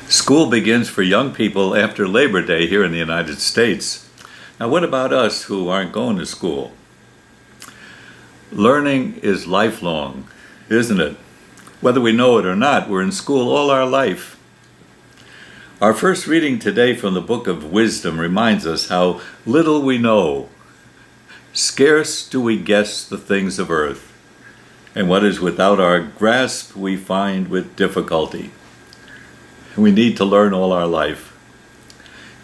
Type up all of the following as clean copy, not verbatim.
School begins for young people after Labor Day here in the United States. Now, what about us who aren't going to school? Learning is lifelong, isn't it? Whether we know it or not, we're in school all our life. Our first reading today from the Book of Wisdom reminds us how little we know. Scarce do we guess the things of earth, and what is without our grasp we find with difficulty. We need to learn all our life.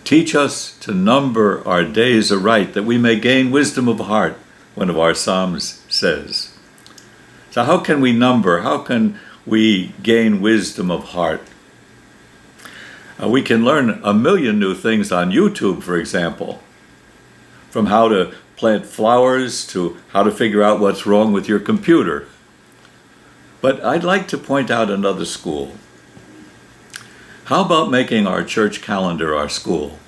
Teach us to number our days aright, that we may gain wisdom of heart, one of our Psalms says. So how can we number? How can we gain wisdom of heart? We can learn a million new things on YouTube, for example. From how to plant flowers to how to figure out what's wrong with your computer. But I'd like to point out another school. How about making our church calendar our school?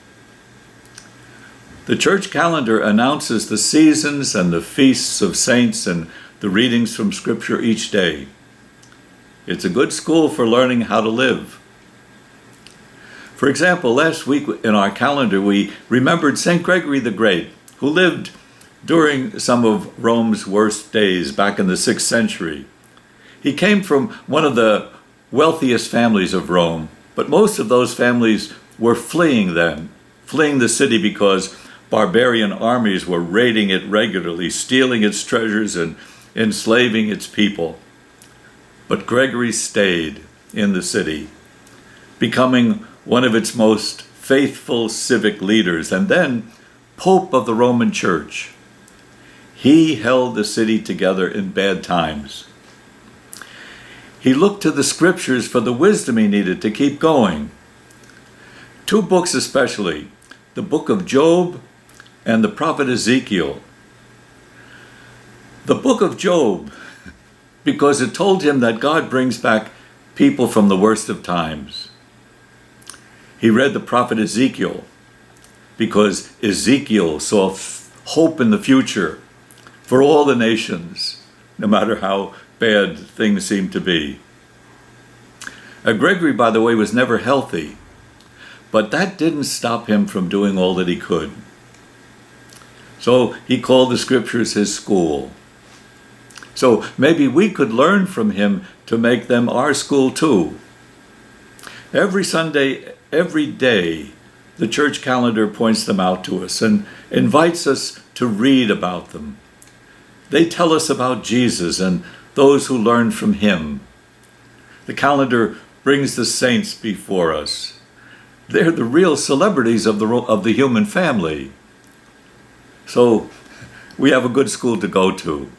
The church calendar announces the seasons and the feasts of saints and the readings from Scripture each day. It's a good school for learning how to live. For example, last week in our calendar we remembered St. Gregory the Great, who lived during some of Rome's worst days back in the 6th century. He came from one of the wealthiest families of Rome. But most of those families were fleeing the city because barbarian armies were raiding it regularly, stealing its treasures and enslaving its people. But Gregory stayed in the city, becoming one of its most faithful civic leaders, and then Pope of the Roman Church. He held the city together in bad times. He looked to the Scriptures for the wisdom he needed to keep going. Two books especially, the book of Job and the prophet Ezekiel. The book of Job, because it told him that God brings back people from the worst of times. He read the prophet Ezekiel, because Ezekiel saw hope in the future for all the nations, no matter how bad things seem to be. Gregory, by the way, was never healthy, but that didn't stop him from doing all that he could. So he called the Scriptures his school. So maybe we could learn from him to make them our school too. Every Sunday, every day, the church calendar points them out to us and invites us to read about them. They tell us about Jesus and those who learned from him. The calendar brings the saints before us. They're the real celebrities of the human family. So we have a good school to go to.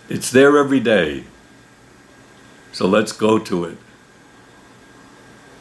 It's there every day. So let's go to it.